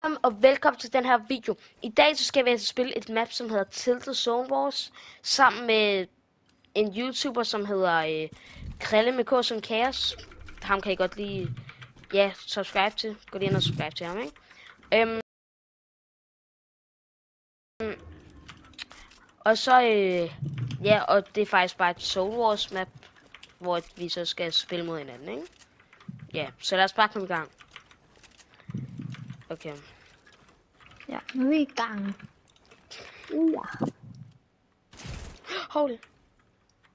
Og velkommen til den her video. I dag så skal vi altså spille et map, som hedder Tilted Zone Wars, sammen med en YouTuber, som hedder Krille med K som Kaos. Ham kan I godt lige, subscribe til. Gå lige ind og subscribe til ham, ikke? Og så, og det er faktisk bare et Zone Wars map, hvor vi så skal spille mod hinanden, ikke? Ja, så lad os bare komme i gang. Okay. Ja, nu er vi i gang. Ja. Hold it.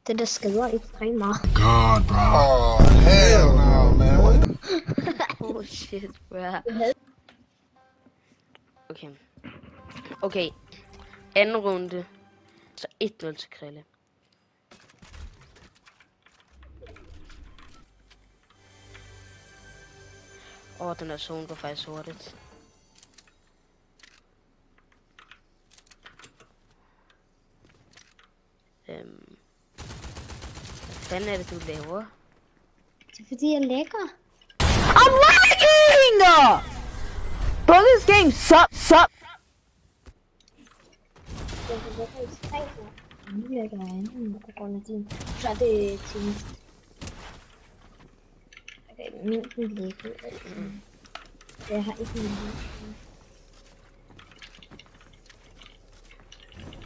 Det der skrider ekstremt meget. God, bro. Oh, hell no, man. Oh shit, bro. Okay. Anden runde. Så 1-0 til Krille. Den her zone går faktisk hurtigt. Hvad fanden er det, du laver? Det er fordi, jeg lægger. I'm lagging! Bro, this game sucks. Jeg lægger ekstremt meget. Nu lægger jeg anden på grund af din. Så er det til. Okay, min lægger. Jeg har ikke min lægger.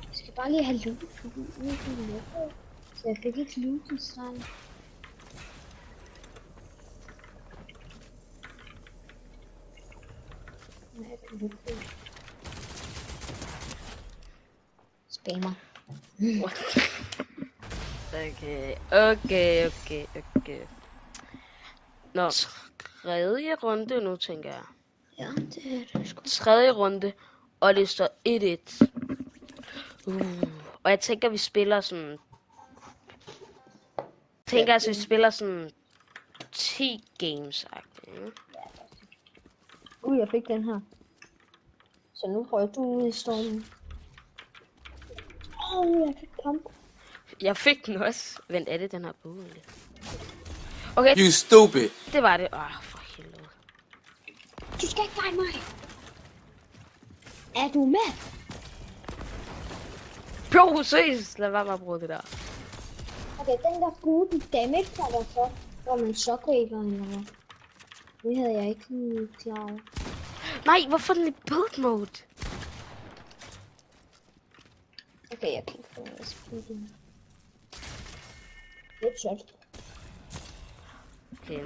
Jeg skal bare lige have loot for min lægger. Så jeg fik ikke loot i starten. Spammer. Okay. Nå, tredje runde nu, tænker jeg. Ja, det er det sgu. Tredje runde, og det står 1-1. Og jeg tænker, vi spiller sådan... vi spiller sådan 10 games, ikke? Jeg fik den her. Så nu prøver du ud i stormen. Jeg fik pump. Jeg fik den også. Vent, er det den her bog? Okay. You stupid. Det var det. For helvede. Du skal ikke fejle mig. Er du med? Bro, seriøst. Lad være med at bruge det der. Okay, den der gode damage der var så, hvor man shockwaver eller hvad? Det havde jeg ikke lige klar over. Nej, hvorfor den i build mode? Okay, jeg kan ikke få noget at spille den. Lidt sjovt. Okay.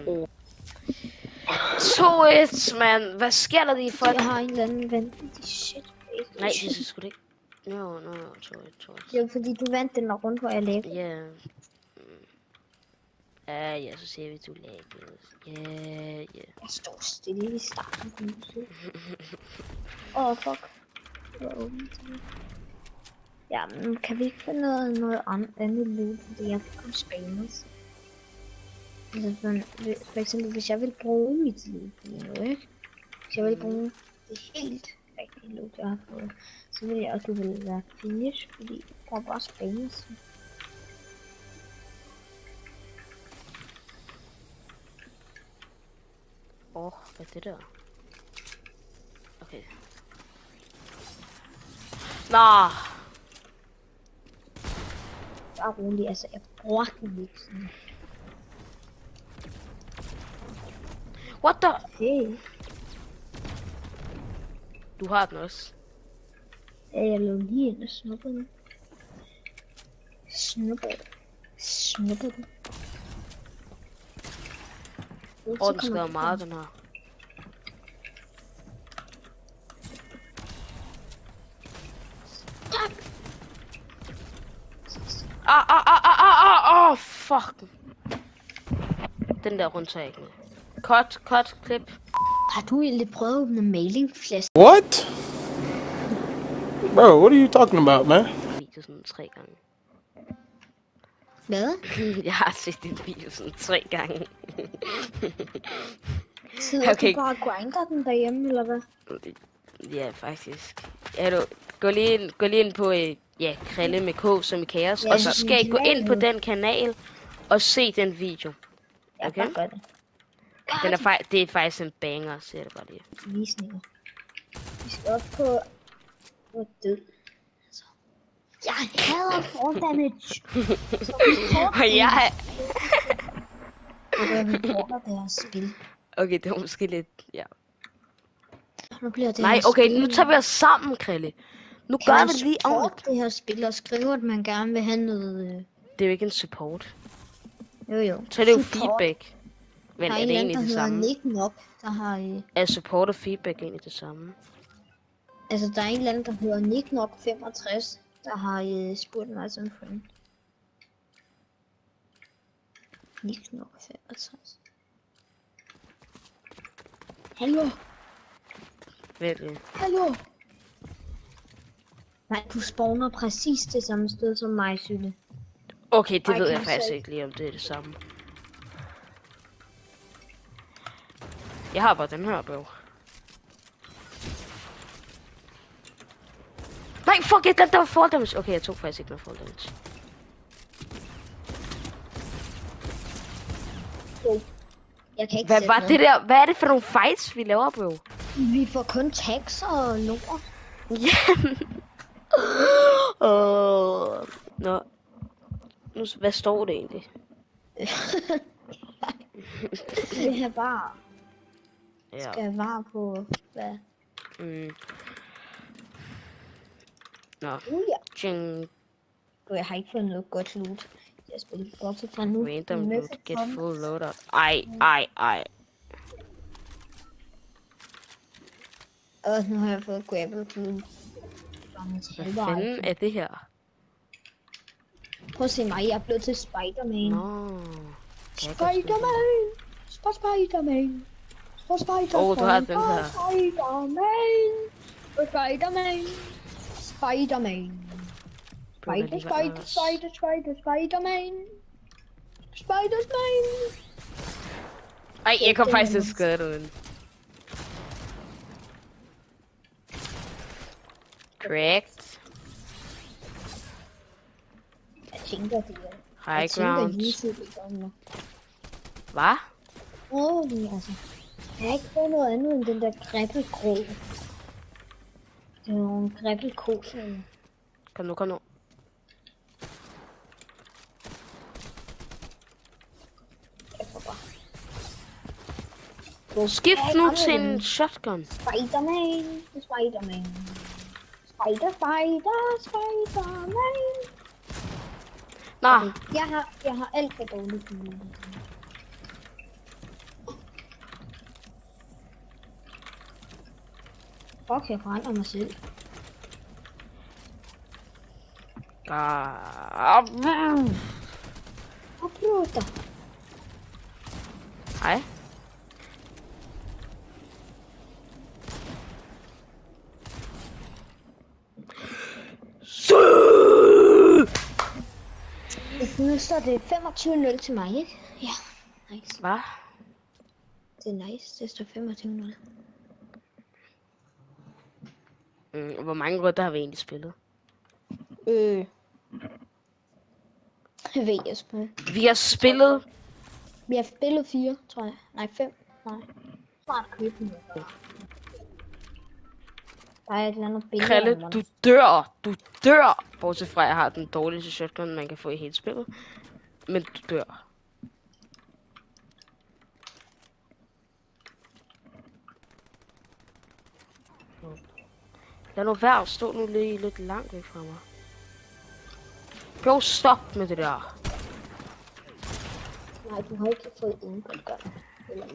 2-1, mand. Hvad sker der lige for Jeg har en eller anden vanvittig shit. Nej, det er sgu det ikke. No, 2-1. Det er fordi du vandt den der rundt, hvor jeg lægger. Ja. Ja, så ser vi, du lægger. Ja. Jeg står stille i starten på musik. Fuck. Det var åbent. Ja, men kan vi ikke finde noget andet loot, fordi jeg fik kun spammers. Altså, for eksempel, hvis jeg vil bruge mit loot lige nu, ikke? Hvis jeg vil bruge det helt rigtige loot, jeg har fået, så vil jeg også ville være finish, fordi der er bare spammers. Hvad er det der? Okay. Nå! Bare rolig, altså jeg bruger den ikke sådan. What the? Hey. Du har den også. Ja, jeg lå lige ind og snuppede den. Snuppede den. Den skal meget, den her. Fuck. Den der rundt tager ikke med. Cut, klip. Har du egentlig prøvet at åbne mailingflaske? What? Bro, what are you talking about, man? Video sådan 3 gange. Hvad? Jeg har set din video sådan 3 gange. Sidder du bare og grinder den derhjemme, eller hvad? Ja, faktisk. Gå lige ind på Krille med K som i Kaos, og så skal I gå ind på den kanal og se den video. Okay? Jeg gør det. Det er faktisk en banger, siger det bare lige. Visninger. op på... Hvor død. Altså. Jeg hader fall damage. Og jeg... Jeg reporter deres spil. Okay, det var måske lidt... Ja. Nu bliver det Nej, her okay, spil. nu tager vi os sammen, Krille. Nu gør vi det lige ordentligt. det her spil og skriver, at man gerne vil have noget... Det er jo ikke en support. Jo. Så er det jo Support. feedback. Men Der er er en det eller anden, egentlig der det hedder samme? Nick Nok, der har... Er support og feedback egentlig det samme? Altså, der er en eller anden, der hedder Nick Nok 65, der har spurgt mig som friend. Nick Nok 65. Hallo? Virkelig. Hallo? Nej, du spawner præcis det samme sted som mig, Sylle. Okay, det I ved jeg can faktisk say- ikke lige, om det er det samme. Jeg har bare den her, bro. Nej, fuck it, der var fall damage. Okay, jeg tog faktisk ikke noget fall damage. Jeg kan ikke Hvad sætte var noget. det der? Hvad er det for nogle fights, vi laver, bro? Vi får kun tags og lort. Ja. Nå. Nu, hvad står det egentlig? Vi har bare Ja. skal vare på, hvad? Mm. Nå. Ja. Ching. Jeg har ikke fået noget godt loot. Jeg spiller bortset fra nu. Random Med loot. Get for- full loadout. Ej. Og nu har jeg fået grapple loot. Hvad fanden er det her? Prøv at se mig, jeg er blevet til Spider-Man. Nå. Spider-Man! Spider-Man! Spider-Man! Åh, du har den her. Spider-Man! Spider-Man! Spider-Man! Spider-Man! Spider-Man! Ej, jeg kom faktisk til skade uden. Correct. Jeg tænker, det er... High Jeg tænker, ground. YouTube ikke om det. Hvad? Altså. Jeg har ikke fået noget andet end den der gribbelgrå. Det er nogle gribbelko. Kom nu. Skift nu til en shotgun. Spider-Man. Spider-Man. Spider-Man. Nå, Jeg har alt for dårligt på min. Fuck, jeg brænder mig selv. Oplutter. hej. Nu står det 25-0 til mig, ikke? Ja, nice. Hvad? Det er nice, det står 25-0. Hvor mange runder har vi egentlig spillet? Jeg ved jeg spille. Vi har spillet... Vi har spillet 4, tror jeg. Nej, 5. Nej. Snart købe den. Der er et eller andet billede. Krille, du dør! Bortset fra, at jeg har den dårligste shotgun, man kan få i hele spillet. Men du dør. Lad nu være, stå nu lige lidt langt væk fra mig. Bro, stop med det der. Nej, du har ikke fået en gun.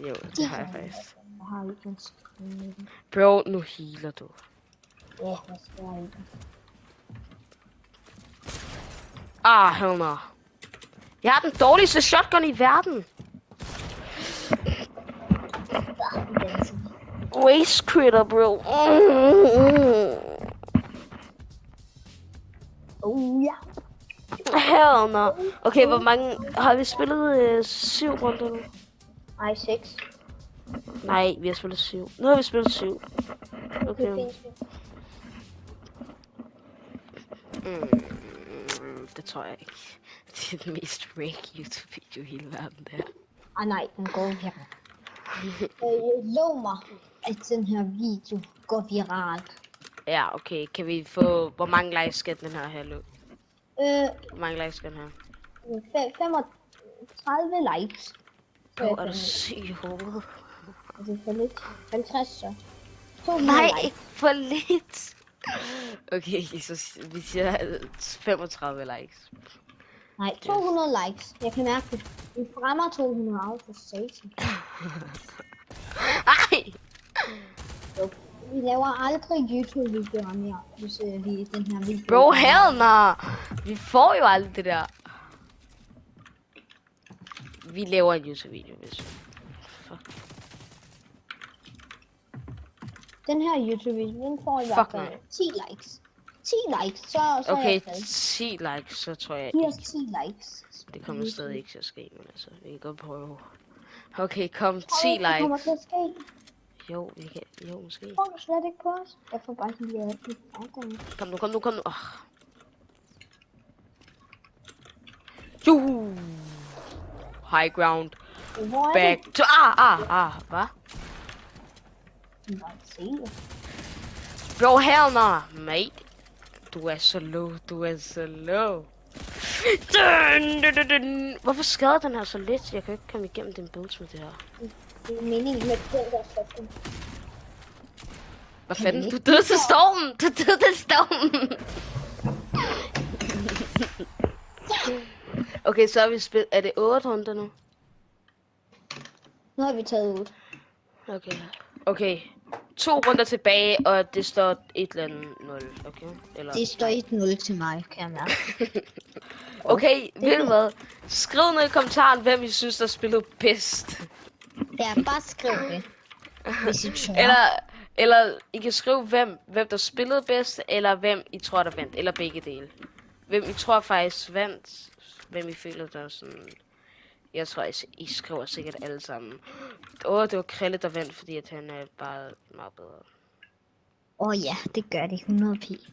Jo, det har jeg faktisk. Jeg har ikke en screen med den. Bro, nu healer du. Ja, hvad skal jeg ikke? Hell no. Jeg har den dårligste shotgun i verden. Waste critter, bro. Ja. Hell no. Okay, hvor mange... Har vi spillet 7 runder nu? Ej, 6. Nej, vi har spillet 7. Nu har vi spillet 7. Okay. Det tror jeg ikke. Det er den mest rank YouTube-video i hele verden, der. Nej, den går her. Lov mig, at den her video går viralt. Ja, okay. Kan vi få... Hvor mange likes skal den her Lou? Hvor mange likes skal den her? 35 likes. Bro, er du syg i hovedet? Er det for lidt? 50 så. 200 Nej, likes. ikke for lidt. Okay, så vi siger 35 likes. Nej, 200 likes. Jeg kan mærke det. Vi fremmer 200 af for satan. Ej! Vi laver aldrig YouTube-videoer mere, hvis vi den her video. Bro, hell no! Vi får jo aldrig det der. Vi laver en YouTube-video, hvis... Fuck. Den her YouTube-video, den får i hvert fald 10 likes. 10 likes, så er Okay, jeg glad. 10 likes, så tror jeg... Giv os 10 likes. Det kommer stadig ikke til at ske, men altså, vi kan godt prøve. Okay, kom, 10 Det kommer likes. til at ske. Jo, vi kan... Jo, måske. Tror du slet ikke på os? Jeg får bare sådan lige lidt baggrund. Kom nu. Juhu! High ground. Hvor er Back to... Hvad? det? Bare se det. Bro, hell no, mate. Du er så low. Dun. Hvorfor skader den her så lidt? Jeg kan ikke komme igennem den builds med det her. Det er meningen med den der sådan. Hvad fanden? Du døde til stormen! Okay, så har vi spillet... Er det 8 runder nu? Nu har vi taget ud. Okay. 2 runder tilbage, og det står 1-0, okay? Eller... Det står 1-0 til mig, kan jeg mærke. Okay, ved du hvad? Skriv ned i kommentaren, hvem I synes, der spillede bedst. Ja, bare skriv det. Hvis I tror. Eller I kan skrive, hvem der spillede bedst, eller hvem I tror, der vandt. Eller begge dele. Hvem I tror faktisk vandt. Hvem I føler, der sådan... Jeg tror, I skriver sikkert alle sammen. Det var Krille, der vandt, fordi at han er bare meget bedre. Ja, det gør det 100p.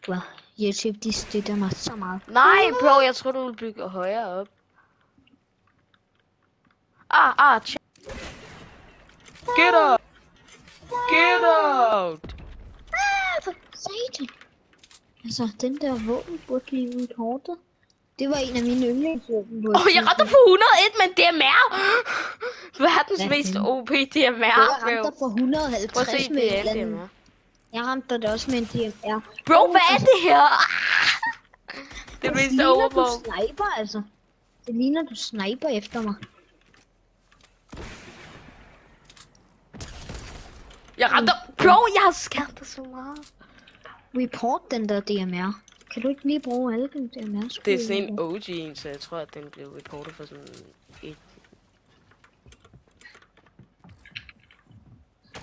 Wow, YouTube, de støtter mig så meget. Nej, bro, jeg tror, du vil bygge højere op. Get out! Get out! For satan. Altså, den der våben burde blive udhårdet. Det var en af mine yndlingsvåben. Jeg retter på 101 med en DMR! Verdens mest OP DMR, Jeg bro. ramte for 150 Prøv at se, med det en er eller en anden. DMR. Jeg ramte det også med en DMR. Bro, hvad er det her? Det er mest ligner, du overvåg. sniper, altså. Det ligner, du sniper efter mig. Jeg ramte... Bro, jeg har skadet dig så meget. Report den der DMR. Kan du ikke lige bruge alle den DMR? Det er sådan en OG en, så jeg tror, at den blev reportet for sådan et...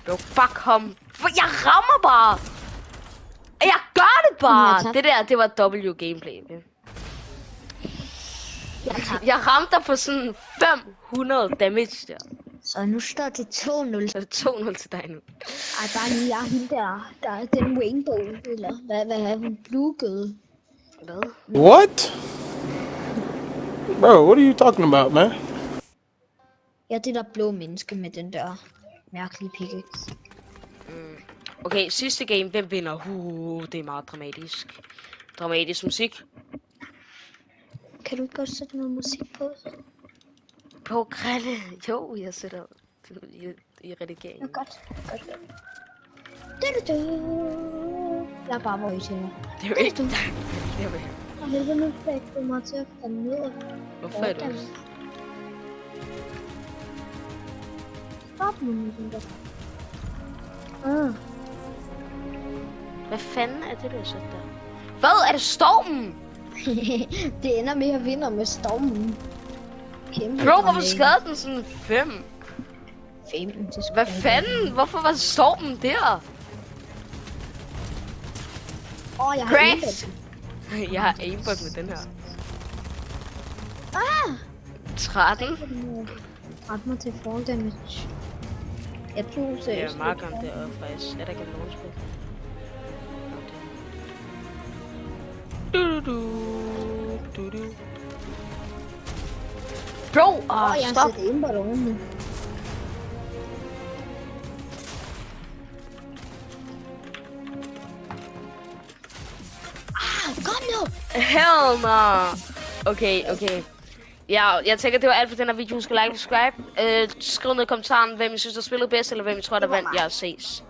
Bro, fuck ham. Jeg rammer bare. Jeg gør det bare. Ja, Det der, det var W-gameplay. Okay? Jeg ramte dig for sådan 500 damage der. Så nu står det 2-0. Så er det 2-0 til dig nu. Ej, bare lige er hende der. Der er den rainbow, eller hvad er hun? Blue girl. Hvad? What? Bro, what are you talking about, man? Ja, det der blå menneske med den der mærkelige pickaxe. Okay, sidste game, hvem vinder? Det er meget dramatisk. Dramatisk musik. Kan du ikke godt sætte noget musik på? På Krille. Jo, jeg sætter i redigeringen. Ja, godt. Jeg er bare vores til. Det er jo ikke dig. Det er jo ikke. Og helvede, nu fik du mig til at falde ned. Hvorfor er du? Stop nu med den der. Hvad fanden er det, du har sat der? Hvad? Er det stormen? Det ender med at vinde med stormen. Kæmpe Bro, hvorfor skadede den sådan 5? 5. Hvad fanden? Hvorfor var stormen der? Jeg har Crash! Jeg har aimbot med den her. 13. Ret mig til fall damage. Jeg tog Ja, seriøst. markeren deroppe faktisk. Er der ikke nogen spil? Du. Bro! Jeg har Stop! sat aimbot oven nu. Hell no! Okay. Ja, jeg tænker, det var alt for den her video. Husk at like og subscribe. Skriv ned i kommentaren, hvem I synes, der spillede bedst, eller hvem I tror, der vandt. Jeg ses.